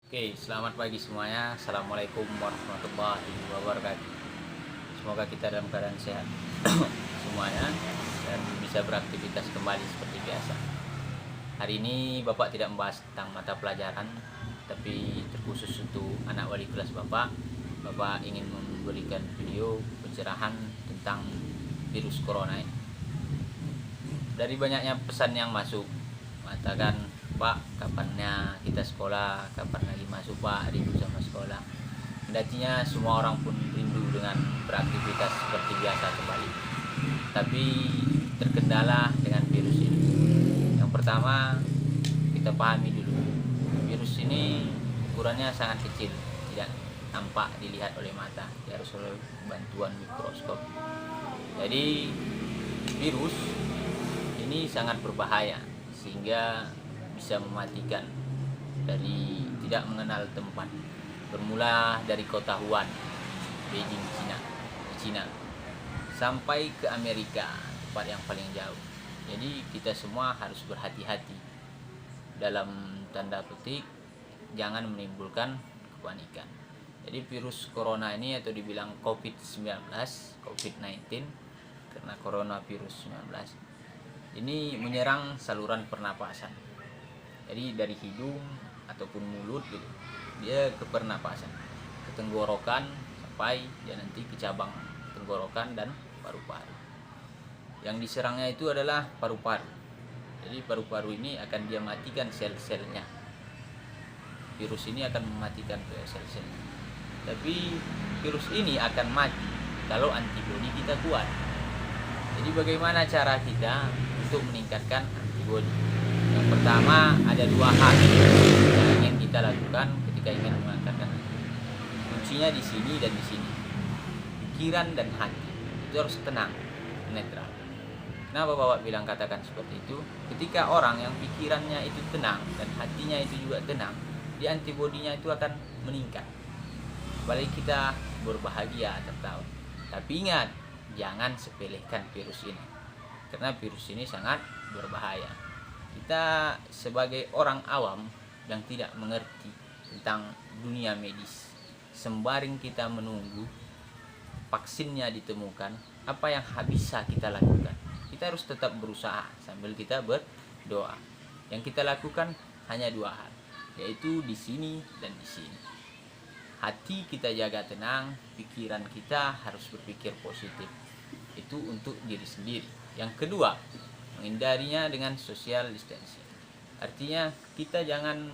Oke, selamat pagi semuanya. Assalamualaikum warahmatullahi wabarakatuh. Semoga kita dalam keadaan sehat semuanya dan bisa beraktivitas kembali seperti biasa. Hari ini Bapak tidak membahas tentang mata pelajaran, tapi terkhusus untuk anak wali kelas Bapak. Bapak ingin memberikan video pencerahan tentang virus corona ini. Dari banyaknya pesan yang masuk, mengatakan, Pak, kapannya kita sekolah, kapan lagi masuk Pak, rindu sama sekolah. Kendatinya semua orang pun rindu dengan beraktivitas seperti biasa kembali, tapi terkendala dengan virus ini. Yang pertama, kita pahami dulu, virus ini ukurannya sangat kecil, tidak nampak dilihat oleh mata, harus oleh bantuan mikroskop. Jadi virus ini sangat berbahaya sehingga bisa mematikan dari tidak mengenal tempat. Bermula dari kota Wuhan, Beijing, Cina, sampai ke Amerika, tempat yang paling jauh. Jadi kita semua harus berhati-hati, dalam tanda petik jangan menimbulkan kepanikan. Jadi virus corona ini, atau dibilang COVID-19 karena coronavirus 19 ini menyerang saluran pernapasan. Jadi dari hidung ataupun mulut gitu, dia ke pernapasan, ke tenggorokan, sampai dia nanti ke cabang tenggorokan dan paru-paru. Yang diserangnya itu adalah paru-paru. Jadi paru-paru ini akan dia matikan sel-selnya. Virus ini akan mematikan sel-selnya. Tapi virus ini akan mati kalau antibodi kita kuat. Jadi bagaimana cara kita untuk meningkatkan antibodi? Yang pertama, ada dua hal yang ingin kita lakukan ketika ingin meningkatkan antibodi. Kuncinya di sini dan di sini. Pikiran dan hati itu harus tenang, netral. Kenapa Bapak bilang katakan seperti itu? Ketika orang yang pikirannya itu tenang dan hatinya itu juga tenang, di antibodinya itu akan meningkat. Apalagi kita berbahagia, tertawa. Tapi ingat, jangan sepelekan virus ini, karena virus ini sangat berbahaya. Kita sebagai orang awam yang tidak mengerti tentang dunia medis, sembari kita menunggu vaksinnya ditemukan, apa yang bisa kita lakukan? Kita harus tetap berusaha sambil kita berdoa. Yang kita lakukan hanya dua hal, yaitu di sini dan di sini. Hati kita jaga tenang, pikiran kita harus berpikir positif. Itu untuk diri sendiri. Yang kedua, menghindarinya dengan social distancing. Artinya kita jangan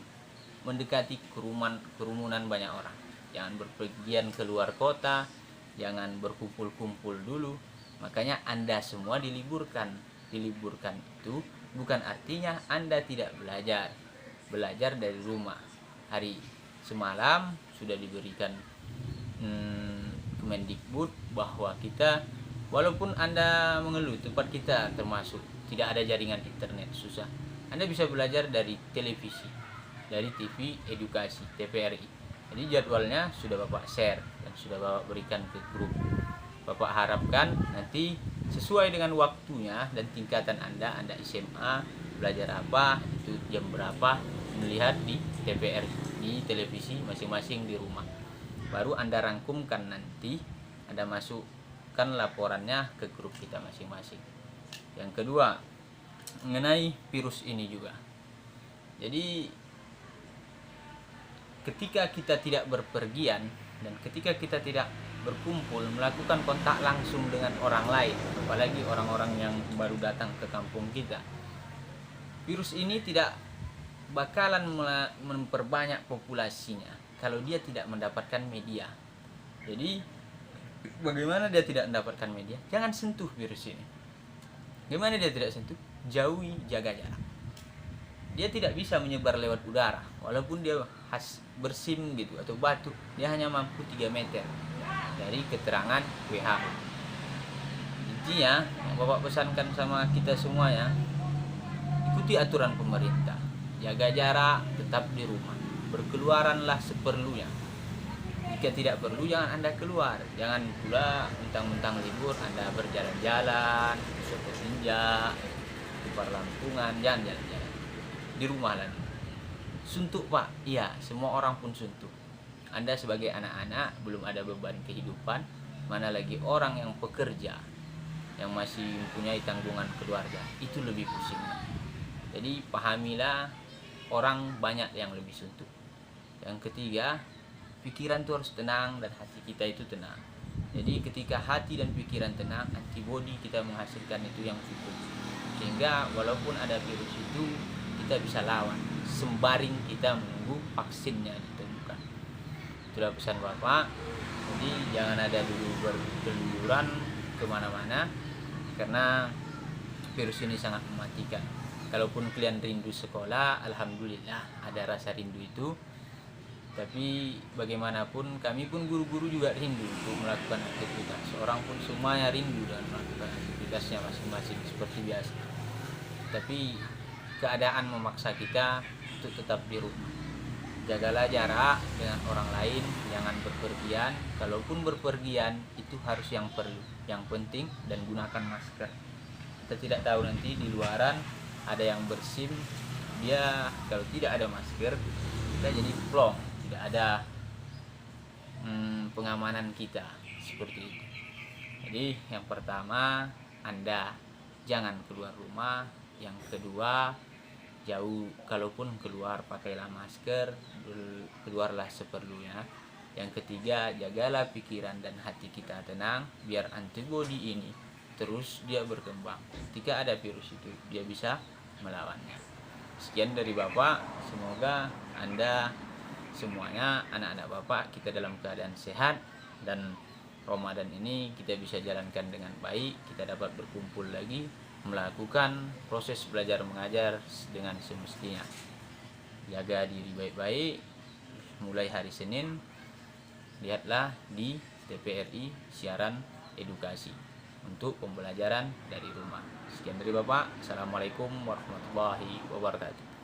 mendekati kerumunan banyak orang. Jangan berpergian keluar kota, jangan berkumpul-kumpul dulu. Makanya Anda semua diliburkan. Diliburkan itu bukan artinya Anda tidak belajar. Belajar dari rumah. Hari semalam sudah diberikan Kemendikbud bahwa kita, walaupun Anda mengeluh tempat kita termasuk tidak ada jaringan internet, susah, Anda bisa belajar dari televisi, dari TV edukasi TVRI. Jadi jadwalnya sudah Bapak share dan sudah Bapak berikan ke grup. Bapak harapkan nanti sesuai dengan waktunya dan tingkatan Anda SMA belajar apa, itu jam berapa, melihat di TVRI, di televisi masing-masing di rumah. Baru Anda rangkumkan, nanti Anda masukkan laporannya ke grup kita masing-masing. Yang kedua, mengenai virus ini juga. Jadi ketika kita tidak berpergian dan ketika kita tidak berkumpul, melakukan kontak langsung dengan orang lain, apalagi orang-orang yang baru datang ke kampung kita, virus ini tidak bakalan memperbanyak populasinya kalau dia tidak mendapatkan media. Jadi bagaimana dia tidak mendapatkan media? Jangan sentuh virus ini. Gimana dia tidak sentuh? Jauhi, jaga jarak. Dia tidak bisa menyebar lewat udara, walaupun dia bersim gitu atau batuk, dia hanya mampu 3 meter dari keterangan WHO. Intinya yang Bapak pesankan sama kita semua ya, ikuti aturan pemerintah, jaga jarak, tetap di rumah, berkeluaranlah seperlunya. Jika tidak perlu, jangan Anda keluar. Jangan pula mentang-mentang libur Anda berjalan-jalan, ke senja, di perlampungan, jangan jalan-jalan. Di rumah lagi. Suntuk Pak, iya semua orang pun suntuk. Anda sebagai anak-anak belum ada beban kehidupan, mana lagi orang yang pekerja, yang masih mempunyai tanggungan keluarga, itu lebih pusing. Jadi pahamilah, orang banyak yang lebih suntuk. Yang ketiga, pikiran itu harus tenang dan hati kita itu tenang. Jadi ketika hati dan pikiran tenang, antibodi kita menghasilkan itu yang cukup, sehingga walaupun ada virus itu kita bisa lawan sembaring kita menunggu vaksinnya ditemukan. Itulah pesan Bapak. Jadi jangan ada dulu berkeluaran kemana-mana, karena virus ini sangat mematikan. Kalaupun kalian rindu sekolah, alhamdulillah ada rasa rindu itu. Tapi bagaimanapun kami pun guru-guru juga rindu untuk melakukan aktivitas. Orang pun semuanya rindu dan melakukan aktivitasnya masing-masing seperti biasa. Tapi keadaan memaksa kita untuk tetap di rumah. Jagalah jarak dengan orang lain, jangan berpergian. Kalaupun berpergian itu harus yang perlu, yang penting, dan gunakan masker. Kita tidak tahu nanti di luaran ada yang bersim, dia kalau tidak ada masker kita jadi plong, tidak ada pengamanan kita seperti itu. Jadi yang pertama, Anda jangan keluar rumah. Yang kedua, jauh, kalaupun keluar pakailah masker, keluarlah seperlunya. Yang ketiga, jagalah pikiran dan hati kita tenang, biar antibodi ini terus dia berkembang. Ketika ada virus itu, dia bisa melawannya. Sekian dari Bapak, semoga Anda semuanya, anak-anak Bapak, kita dalam keadaan sehat, dan Ramadan ini kita bisa jalankan dengan baik. Kita dapat berkumpul lagi, melakukan proses belajar mengajar dengan semestinya. Jaga diri baik-baik. Mulai hari Senin, lihatlah di TVRI siaran edukasi untuk pembelajaran dari rumah. Sekian dari Bapak. Assalamualaikum warahmatullahi wabarakatuh.